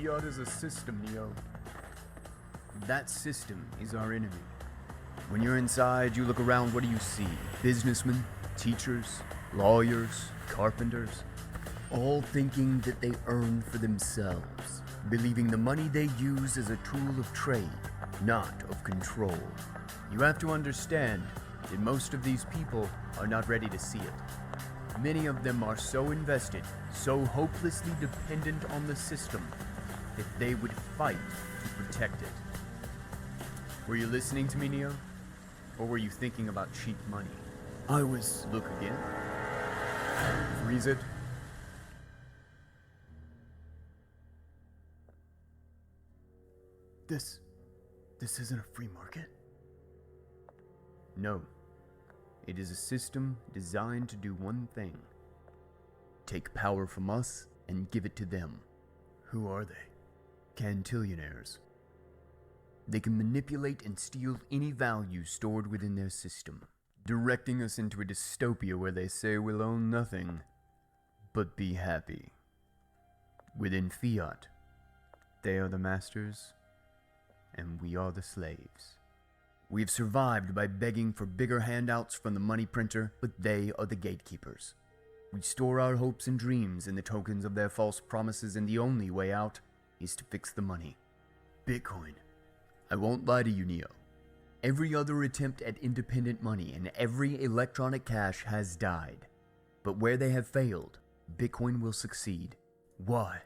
Fiat is a system, Neo. That system is our enemy. When you're inside, you look around, what do you see? Businessmen, teachers, lawyers, carpenters, all thinking that they earn for themselves, believing the money they use is a tool of trade, not of control. You have to understand that most of these people are not ready to see it. Many of them are so invested, so hopelessly dependent on the system, that they would fight to protect it. Were you listening to me, Neo? Or were you thinking about cheap money? Look again. Freeze it. This isn't a free market? No. It is a system designed to do one thing. Take power from us and give it to them. Who are they? Cantillionaires. They can manipulate and steal any value stored within their system, directing us into a dystopia where they say we'll own nothing, but be happy. Within Fiat, they are the masters, and we are the slaves. We have survived by begging for bigger handouts from the money printer, but they are the gatekeepers. We store our hopes and dreams in the tokens of their false promises, and the only way out is to fix the money. Bitcoin. I won't lie to you, Neo. Every other attempt at independent money and every electronic cash has died. But where they have failed, Bitcoin will succeed. Why?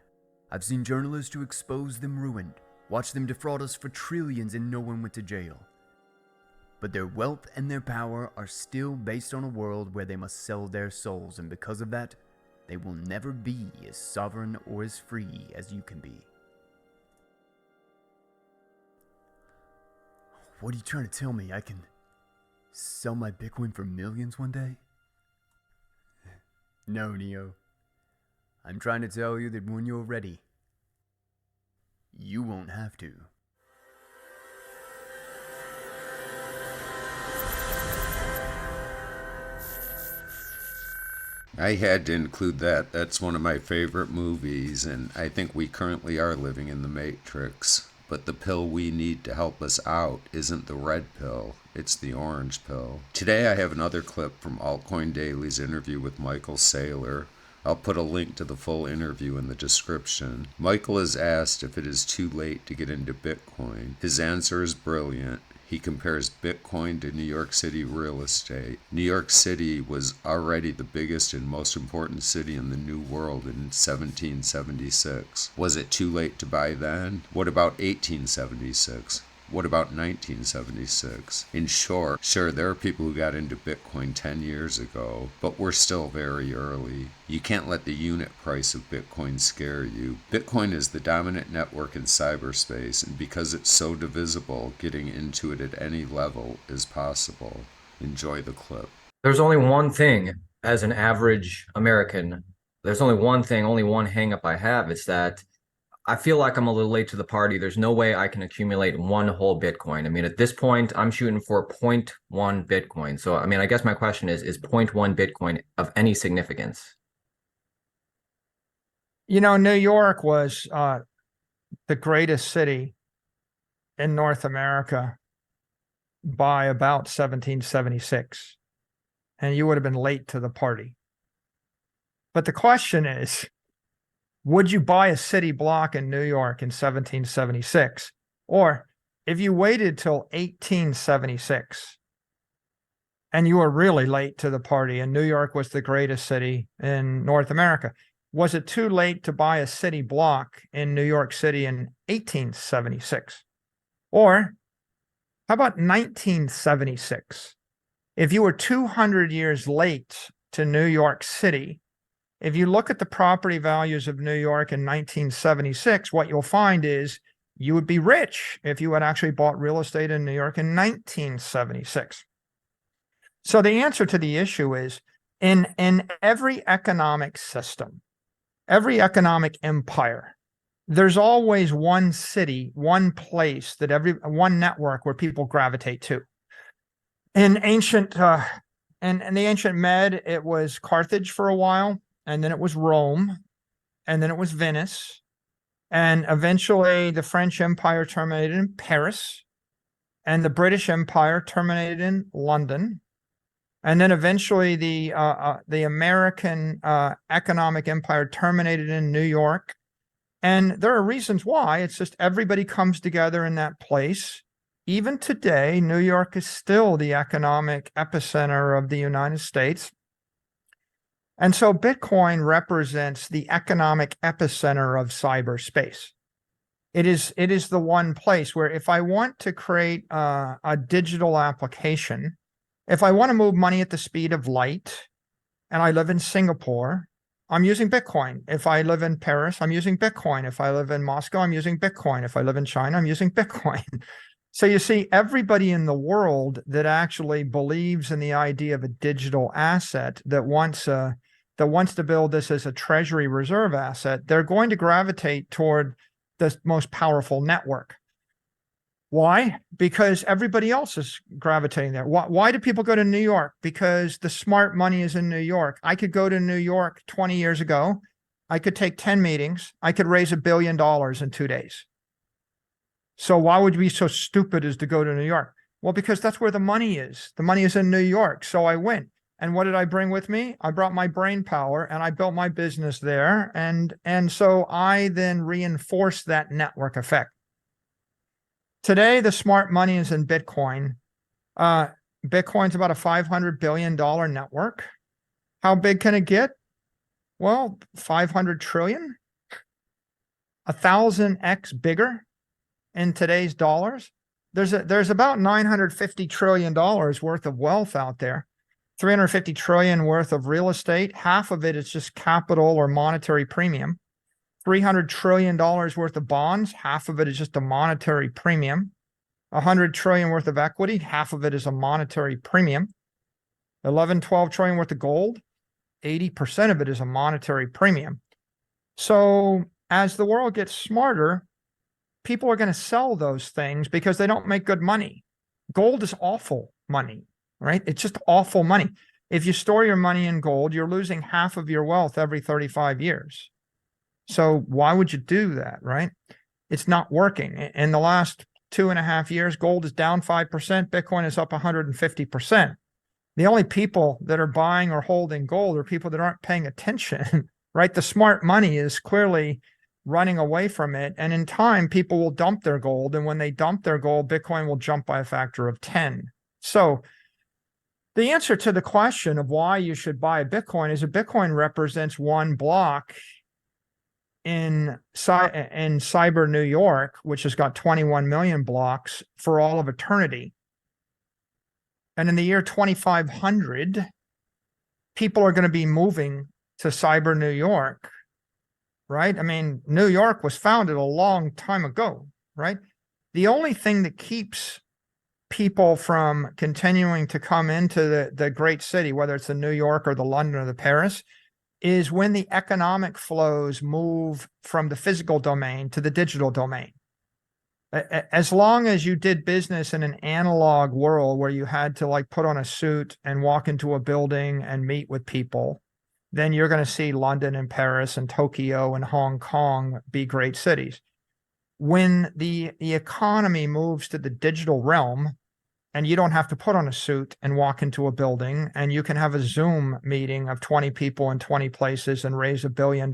I've seen journalists who expose them ruined, watch them defraud us for trillions and no one went to jail. But their wealth and their power are still based on a world where they must sell their souls, and because of that, they will never be as sovereign or as free as you can be. What are you trying to tell me? I can sell my Bitcoin for millions one day? No, Neo. I'm trying to tell you that when you're ready, you won't have to. I had to include that. That's one of my favorite movies, and I think we currently are living in the Matrix. But the pill we need to help us out isn't the red pill, it's the orange pill. Today I have another clip from Altcoin Daily's interview with Michael Saylor. I'll put a link to the full interview in the description. Michael is asked if it is too late to get into Bitcoin. His answer is brilliant. He compares Bitcoin to New York City real estate. New York City was already the biggest and most important city in the New World in 1776. Was it too late to buy then? What about 1876? What about 1976? In short, sure, there are people who got into Bitcoin 10 years ago, but we're still very early. You can't let the unit price of Bitcoin scare you. Bitcoin is the dominant network in cyberspace, and because it's so divisible, getting into it at any level is possible. Enjoy the clip. There's only one thing, as an average American, there's only one thing, only one hang up I have. It's that I feel like I'm a little late to the party. There's no way I can accumulate one whole Bitcoin. I mean, at this point, I'm shooting for 0.1 Bitcoin. So, I mean, I guess my question is 0.1 Bitcoin of any significance? You know, New York was the greatest city in North America by about 1776. And you would have been late to the party. But the question is, would you buy a city block in New York in 1776? Or if you waited till 1876 and you were really late to the party and New York was the greatest city in North America, was it too late to buy a city block in New York City in 1876? Or how about 1976? If you were 200 years late to New York City, if you look at the property values of New York in 1976, what you'll find is you would be rich if you had actually bought real estate in New York in 1976. So the answer to the issue is in every economic system, every economic empire, there's always one city, one place that one network where people gravitate to. In ancient, in the ancient Med, it was Carthage for a while. And then it was Rome, and then it was Venice, And eventually the French Empire terminated in Paris, and the British Empire terminated in London. And then eventually the American economic empire terminated in New York. And there are reasons why. It's just everybody comes together in that place. Even today, New York is still the economic epicenter of the United States. And so Bitcoin represents the economic epicenter of cyberspace. It is the one place where if I want to create a digital application, if I want to move money at the speed of light, and I live in Singapore, I'm using Bitcoin. If I live in Paris, I'm using Bitcoin. If I live in Moscow, I'm using Bitcoin. If I live in China, I'm using Bitcoin. So you see, everybody in the world that actually believes in the idea of a digital asset that wants to build this as a treasury reserve asset, they're going to gravitate toward the most powerful network. Why? Because everybody else is gravitating there. Why do people go to New York? Because the smart money is in New York. I could go to New York 20 years ago. I could take 10 meetings. I could raise $1 billion in 2 days. So why would you be so stupid as to go to New York? Well, because that's where the money is. The money is in New York. So I went. And what did I bring with me? I brought my brain power and I built my business there. And so I then reinforced that network effect. Today, the smart money is in Bitcoin. Bitcoin's about a $500 billion network. How big can it get? Well, 500 trillion, 1,000x bigger in today's dollars. There's about $950 trillion worth of wealth out there, 350 trillion worth of real estate. Half of it is just capital or monetary premium. $300 trillion worth of bonds, half of it is just a monetary premium. 100 trillion worth of equity, half of it is a monetary premium. 12 trillion worth of gold, 80% of it is a monetary premium. So as the world gets smarter, people are going to sell those things because they don't make good money. Gold is awful money, right? It's just awful money. If you store your money in gold, you're losing half of your wealth every 35 years. So why would you do that, right? It's not working. In the last 2.5 years, gold is down 5%. Bitcoin is up 150%. The only people that are buying or holding gold are people that aren't paying attention, right? The smart money is clearly running away from it. And in time, people will dump their gold. And when they dump their gold, Bitcoin will jump by a factor of 10. So the answer to the question of why you should buy a Bitcoin is a Bitcoin represents one block in cyber New York, which has got 21 million blocks for all of eternity. And in the year 2500, people are going to be moving to cyber New York, right? I mean, New York was founded a long time ago, right? The only thing that keeps people from continuing to come into the great city, whether it's the New York or the London or the Paris, is when the economic flows move from the physical domain to the digital domain. As long as you did business in an analog world where you had to like put on a suit and walk into a building and meet with people, then you're going to see London and Paris and Tokyo and Hong Kong be great cities. When the economy moves to the digital realm, and you don't have to put on a suit and walk into a building, and you can have a Zoom meeting of 20 people in 20 places and raise $1 billion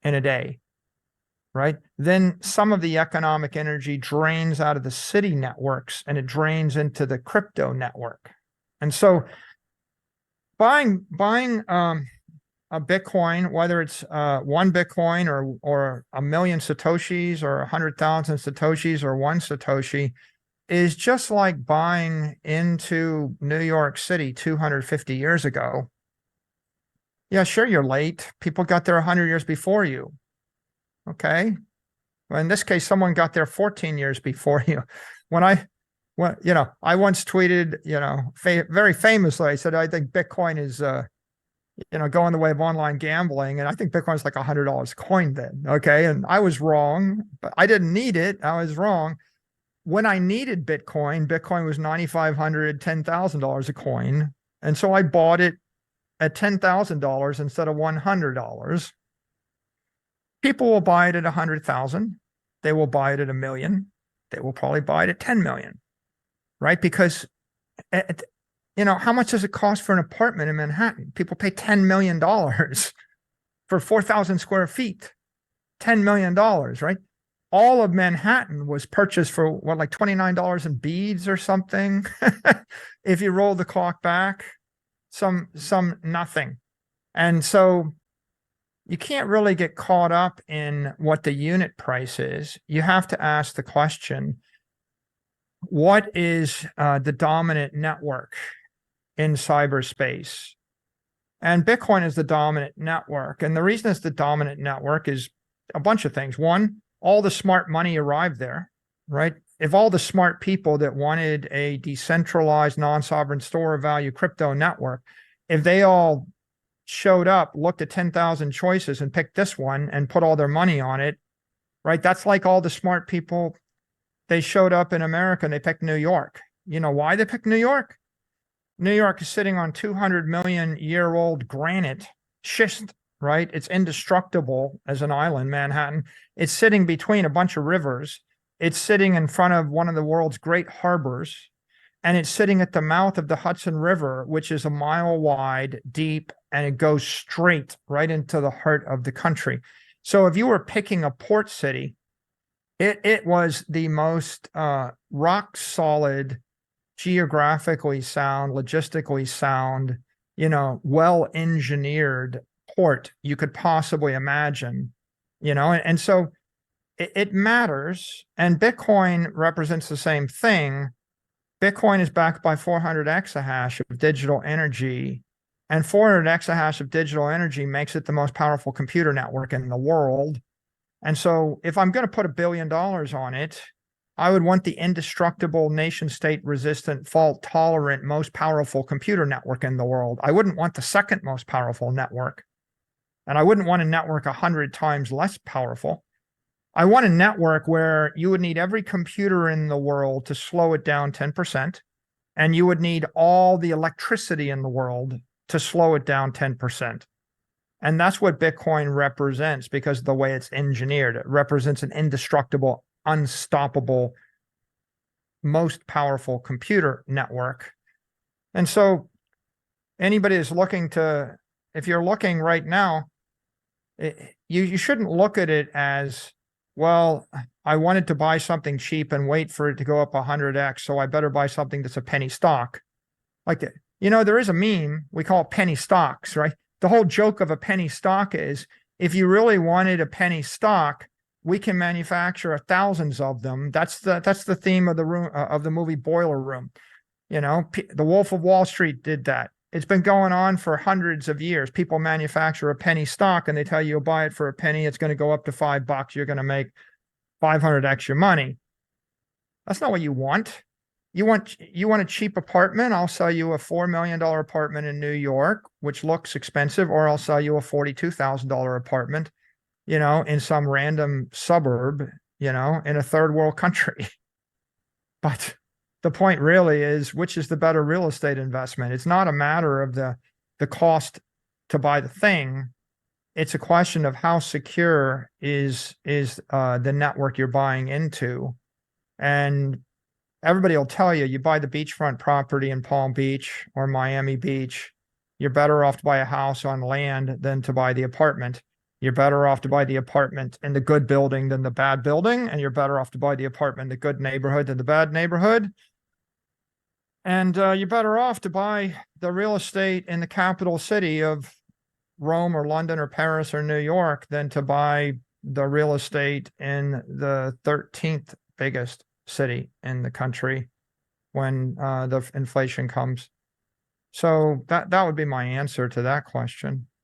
in a day, right? Then some of the economic energy drains out of the city networks and it drains into the crypto network. And so buying a Bitcoin, whether it's 1 Bitcoin or 1 million Satoshis or 100,000 Satoshis or 1 Satoshi, is just like buying into New York City 250 years ago. Yeah, sure, you're late. People got there 100 years before you. Okay. Well, in this case, someone got there 14 years before you. I once tweeted, very famously, I said, I think Bitcoin is, going the way of online gambling. And I think Bitcoin is like $100 coin then. Okay. And I was wrong, but I didn't need it. I was wrong. When I needed Bitcoin was $9,500, $10,000 a coin. And so I bought it at $10,000 instead of $100. People will buy it at 100,000. They will buy it at 1 million. They will probably buy it at 10 million, right? Because how much does it cost for an apartment in Manhattan? People pay $10 million for 4,000 square feet. $10 million, right? All of Manhattan was purchased for what, like $29 in beads or something. If you roll the clock back, some nothing. And so you can't really get caught up in what the unit price is. You have to ask the question, what is the dominant network in cyberspace? And Bitcoin is the dominant network. And the reason it's the dominant network is a bunch of things. One, all the smart money arrived there, right? If all the smart people that wanted a decentralized, non-sovereign store of value crypto network, if they all showed up, looked at 10,000 choices and picked this one and put all their money on it, right? That's like all the smart people, they showed up in America and they picked New York. You know why they picked New York? New York is sitting on 200 million year old granite schist, right? It's indestructible as an island, Manhattan. It's sitting between a bunch of rivers. It's sitting in front of one of the world's great harbors. And it's sitting at the mouth of the Hudson River, which is a mile wide, deep, and it goes straight right into the heart of the country. So if you were picking a port city, it was the most rock solid, geographically sound, logistically sound, well engineered port you could possibly imagine, and so it matters. And Bitcoin represents the same thing. Bitcoin is backed by 400 exahash of digital energy, and 400 exahash of digital energy makes it the most powerful computer network in the world. And so if I'm going to put $1 billion on it, I would want the indestructible, nation state resistant, fault tolerant, most powerful computer network in the world. I wouldn't want the second most powerful network. And I wouldn't want a network 100 times less powerful. I want a network where you would need every computer in the world to slow it down 10%. And you would need all the electricity in the world to slow it down 10%. And that's what Bitcoin represents, because of the way it's engineered. It represents an indestructible, unstoppable, most powerful computer network. And so anybody is looking to, if you're looking right now, you shouldn't look at it as, well, I wanted to buy something cheap and wait for it to go up 100x, so I better buy something that's a penny stock. Like, there is a meme, we call it penny stocks, right? The whole joke of a penny stock is, if you really wanted a penny stock, we can manufacture thousands of them. That's the theme of the room of the movie Boiler Room. The Wolf of Wall Street did that. It's been going on for hundreds of years. People manufacture a penny stock and they tell you buy it for a penny. It's going to go up to $5. You're going to make 500x your money. That's not what you want. You want a cheap apartment? I'll sell you a $4 million apartment in New York, which looks expensive, or I'll sell you a $42,000 apartment, in some random suburb, in a third world country. But the point really is, which is the better real estate investment? It's not a matter of the cost to buy the thing. It's a question of how secure is the network you're buying into. And everybody will tell you, you buy the beachfront property in Palm Beach or Miami Beach, you're better off to buy a house on land than to buy the apartment. You're better off to buy the apartment in the good building than the bad building, and you're better off to buy the apartment in the good neighborhood than the bad neighborhood. And you're better off to buy the real estate in the capital city of Rome or London or Paris or New York than to buy the real estate in the 13th biggest city in the country when the inflation comes. So that would be my answer to that question.